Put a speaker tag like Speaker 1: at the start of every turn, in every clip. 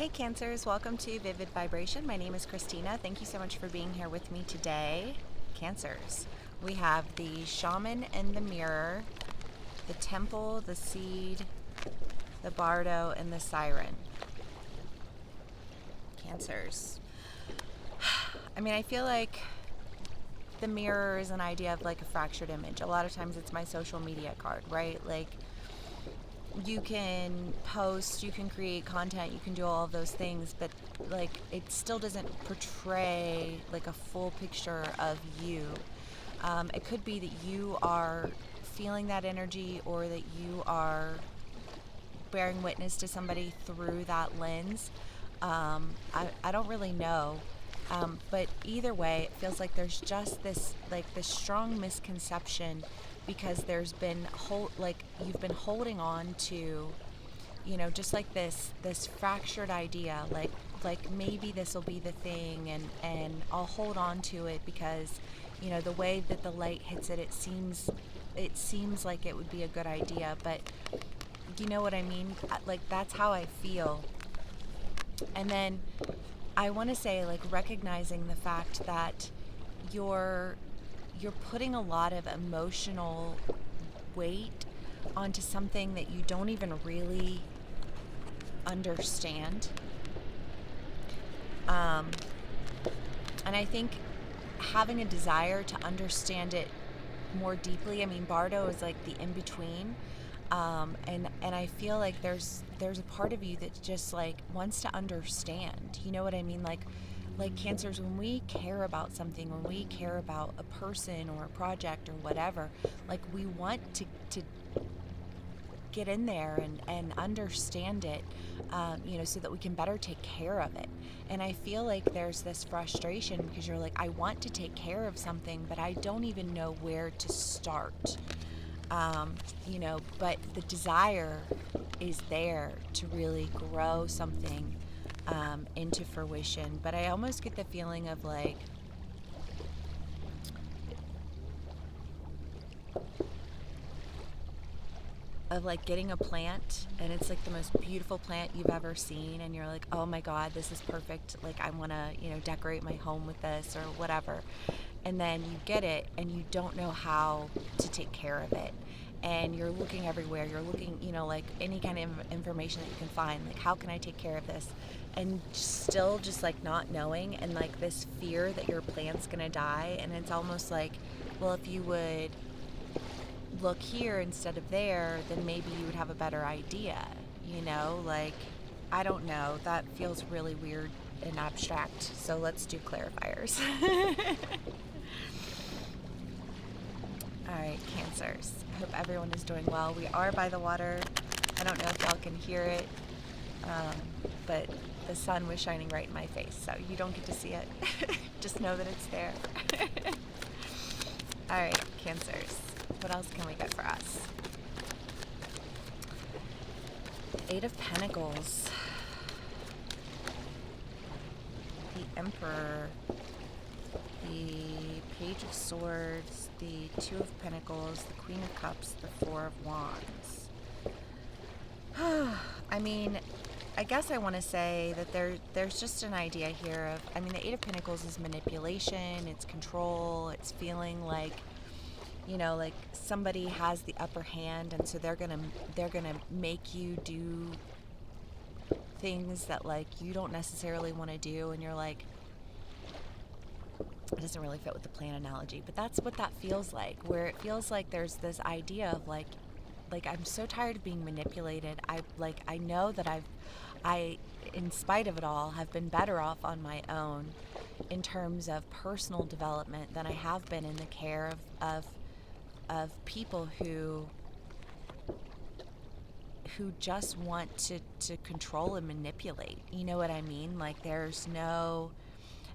Speaker 1: Hey Cancers, welcome to Vivid Vibration. My name is Christina. Thank you so much for being here with me today. Cancers, we have the Shaman and the Mirror, the Temple, the Seed, the Bardo, and the Siren. Cancers. I feel like the mirror is an idea of like a fractured image. A lot of times it's my social media card, right? Like, you can post, you can create content, you can do all of those things, but like it still doesn't portray like a full picture of you. It could be that you are feeling that energy, or that you are bearing witness to somebody through that lens. I don't really know. But either way, it feels like there's just this strong misconception, because there's been you've been holding on to, just like this fractured idea, like maybe this will be the thing, and I'll hold on to it because, the way that the light hits it, it seems like it would be a good idea, but you know what I mean? Like, that's how I feel. And then I want to say, like, recognizing the fact that you're putting a lot of emotional weight onto something that you don't even really understand. And I think having a desire to understand it more deeply. Bardo is like the in between. And I feel like there's a part of you that just like wants to understand. You know what I mean? Like Cancers, when we care about something, when we care about a person or a project or whatever, like we want to get in there and understand it, so that we can better take care of it. And I feel like there's this frustration because you're like, I want to take care of something, but I don't even know where to start. But the desire is there to really grow something into fruition. But I almost get the feeling of like getting a plant, and it's like the most beautiful plant you've ever seen, and you're like, oh my god, this is perfect, like I want to decorate my home with this or whatever. And then you get it and you don't know how to take care of it, and you're looking everywhere, you're looking, like any kind of information that you can find, like how can I take care of this, and still just like not knowing, and like this fear that your plant's gonna die. And it's almost like, well, if you would look here instead of there, then maybe you would have a better idea. Like, I don't know, that feels really weird and abstract, so let's do clarifiers. All right, Cancers, I hope everyone is doing well. We are by the water. I don't know if y'all can hear it, but the sun was shining right in my face, so you don't get to see it. Just know that it's there. All right, Cancers, what else can we get for us? Eight of Pentacles, the Emperor, the Page of Swords, the Two of Pentacles, the Queen of Cups, the Four of Wands. I guess I want to say that there's just an idea here of, the Eight of Pentacles is manipulation, it's control, it's feeling like, like somebody has the upper hand, and so they're gonna make you do things that like you don't necessarily want to do, and you're like, it doesn't really fit with the plan analogy, but that's what that feels like, where it feels like there's this idea of like I'm so tired of being manipulated. I know that I in spite of it all have been better off on my own in terms of personal development than I have been in the care of people who just want to control and manipulate. You know what I mean? Like, there's no,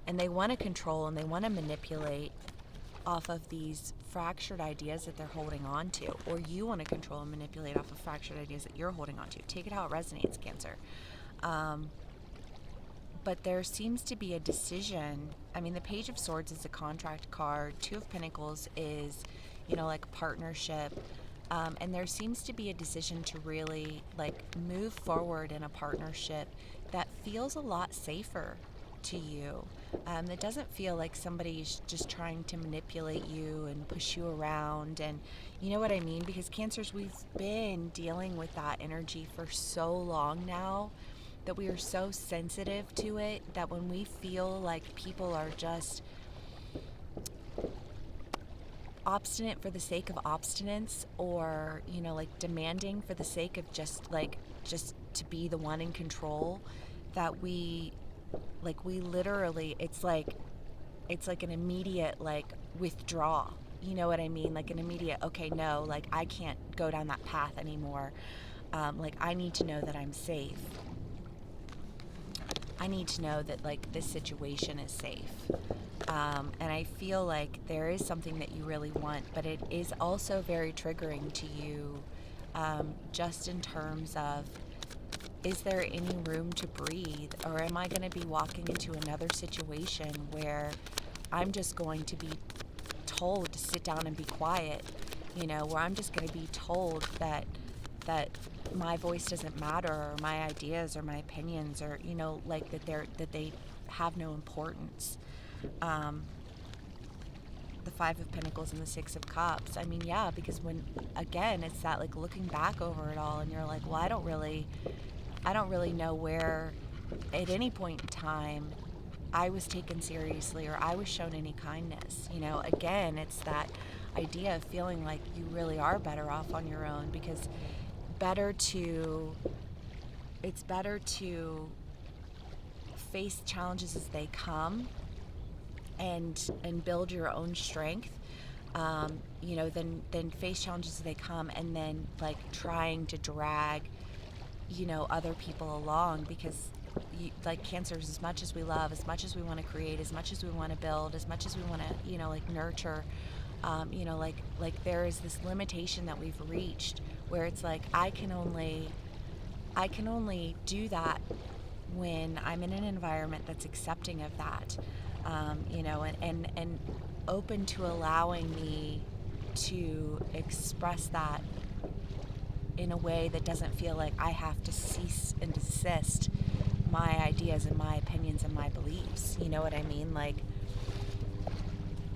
Speaker 1: and they want to control and they want to manipulate off of these fractured ideas that they're holding on to, or you want to control and manipulate off of fractured ideas that you're holding on to. Take it how it resonates, Cancer. But there seems to be a decision. The Page of Swords is a contract card. Two of Pentacles is, like partnership. And there seems to be a decision to really like move forward in a partnership that feels a lot safer to you. That doesn't feel like somebody's just trying to manipulate you and push you around. And you know what I mean? Because Cancers, we've been dealing with that energy for so long now that we are so sensitive to it that when we feel like people are just obstinate for the sake of obstinance, or like demanding for the sake of just to be the one in control, that we literally, it's like an immediate like withdraw. You know what I mean? Like an immediate, okay, no, like I can't go down that path anymore. Like I need to know that I'm safe. I need to know that like this situation is safe. And I feel like there is something that you really want, but it is also very triggering to you, just in terms of, is there any room to breathe? Or am I going to be walking into another situation where I'm just going to be told to sit down and be quiet, where I'm just going to be told that my voice doesn't matter, or my ideas or my opinions, or like that they have no importance. The Five of Pentacles and the Six of Cups. I mean, yeah, because when, again, it's that like looking back over it all and you're like, well, I don't really know where at any point in time I was taken seriously or I was shown any kindness. Again, it's that idea of feeling like you really are better off on your own, because it's better to face challenges as they come and build your own strength, than face challenges as they come and then like trying to drag, other people along. Because like Cancers, as much as we love, as much as we want to create, as much as we want to build, as much as we want to, like nurture, like there is this limitation that we've reached where it's like I can only do that when I'm in an environment that's accepting of that, and open to allowing me to express that in a way that doesn't feel like I have to cease and desist my ideas and my opinions and my beliefs. You know what I mean? Like,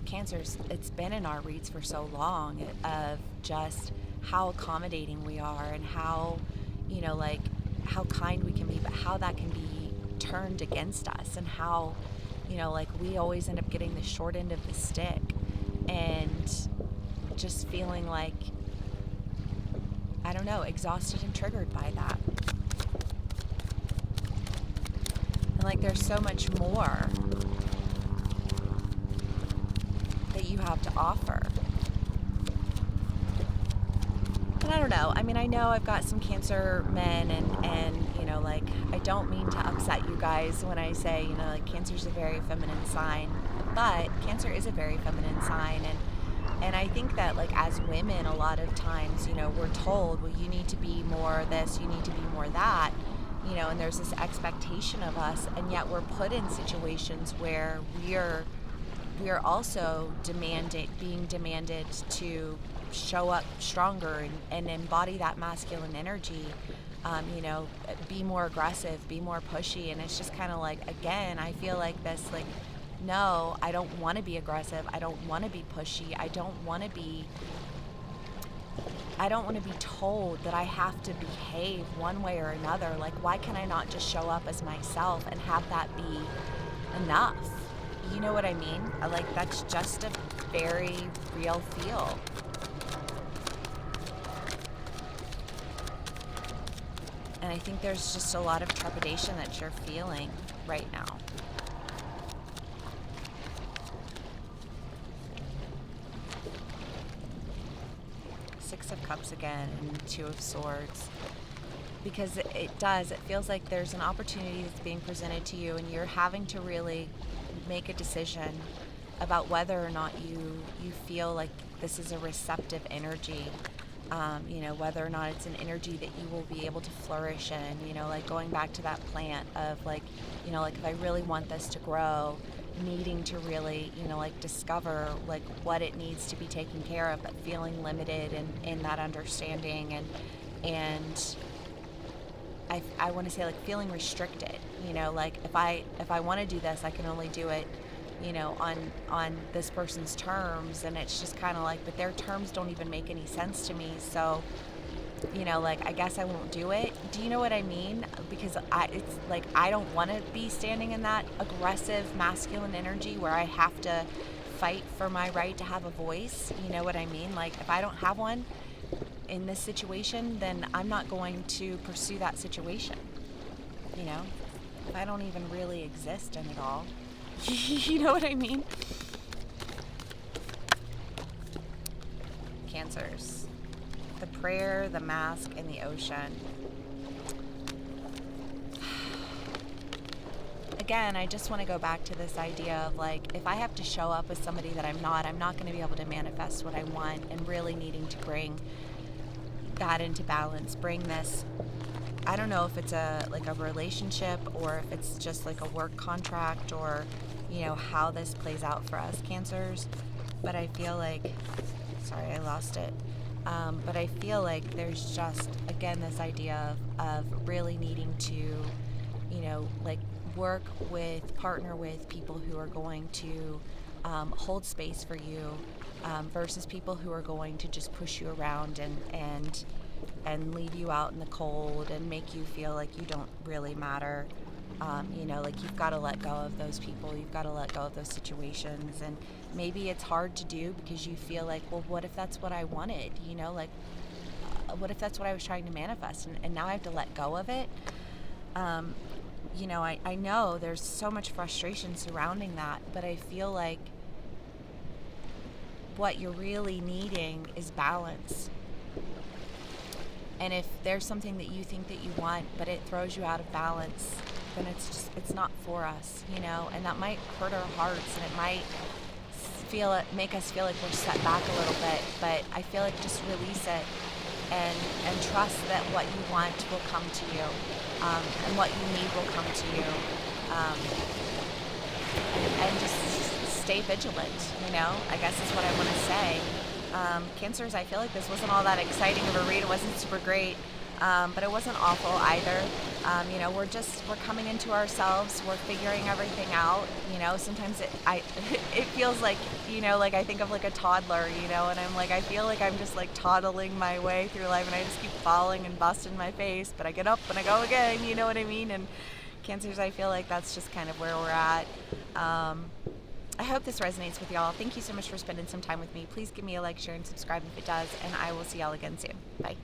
Speaker 1: Cancers, it's been in our reads for so long of just how accommodating we are and how, like how kind we can be, but how that can be turned against us, and how, like we always end up getting the short end of the stick, and just feeling like, I don't know, exhausted and triggered by that. And like there's so much more that you have to offer. And I don't know. I mean, I know I've got some Cancer men, and like I don't mean to upset you guys when I say, like Cancer's a very feminine sign, but Cancer is a very feminine sign, and I think that like as women, a lot of times, we're told, well, you need to be more this, you need to be more that, and there's this expectation of us, and yet we're put in situations where we are also being demanded to show up stronger and embody that masculine energy, be more aggressive, be more pushy. And it's just kind of like, again, I feel like this, like, no, I don't want to be aggressive. I don't want to be pushy. I don't want to be told that I have to behave one way or another. Like, why can I not just show up as myself and have that be enough? You know what I mean? Like, that's just a very real feel. And I think there's just a lot of trepidation that you're feeling right now. Six of Cups again, and Two of Swords. Because it feels like there's an opportunity that's being presented to you, and you're having to really make a decision about whether or not you feel like this is a receptive energy. Whether or not it's an energy that you will be able to flourish in, like going back to that plant of like, like if I really want this to grow, needing to really, like discover like what it needs to be taken care of, but feeling limited in that understanding, and I want to say like feeling restricted, like if I want to do this, I can only do it, on this person's terms, and it's just kind of like, but their terms don't even make any sense to me, so like I guess I won't do it. Do you know what I mean? Because it's like I don't want to be standing in that aggressive masculine energy where I have to fight for my right to have a voice. You know what I mean? Like if I don't have one in this situation, then I'm not going to pursue that situation. If I don't even really exist in it all. You know what I mean? Cancers. The prayer, the mask, and the ocean. Again, I just want to go back to this idea of like, if I have to show up as somebody that I'm not going to be able to manifest what I want, and really needing to bring that into balance, bring this, I don't know if it's a relationship, or if it's just like a work contract, or how this plays out for us Cancers, but I feel like, sorry, I lost it. But I feel like there's just, again, this idea of really needing to, like partner with people who are going to hold space for you, versus people who are going to just push you around and leave you out in the cold and make you feel like you don't really matter. Like you've got to let go of those people, you've got to let go of those situations, and maybe it's hard to do because you feel like, well, what if that's what I wanted, what if that's what I was trying to manifest, and now I have to let go of it. I know there's so much frustration surrounding that, but I feel like what you're really needing is balance. And if there's something that you think that you want, but it throws you out of balance, then it's not for us, and that might hurt our hearts, and it might make us feel like we're set back a little bit, but I feel like just release it and trust that what you want will come to you, and what you need will come to you, and just stay vigilant, I guess is what I want to say. Cancers, I feel like this wasn't all that exciting of a read. It wasn't super great, but it wasn't awful either. We're coming into ourselves. We're figuring everything out. Sometimes it feels like, like I think of like a toddler, and I'm like, I feel like I'm just like toddling my way through life, and I just keep falling and busting my face, but I get up and I go again, you know what I mean? And Cancers, I feel like that's just kind of where we're at. I hope this resonates with y'all. Thank you so much for spending some time with me. Please give me a like, share, and subscribe if it does, and I will see y'all again soon. Bye.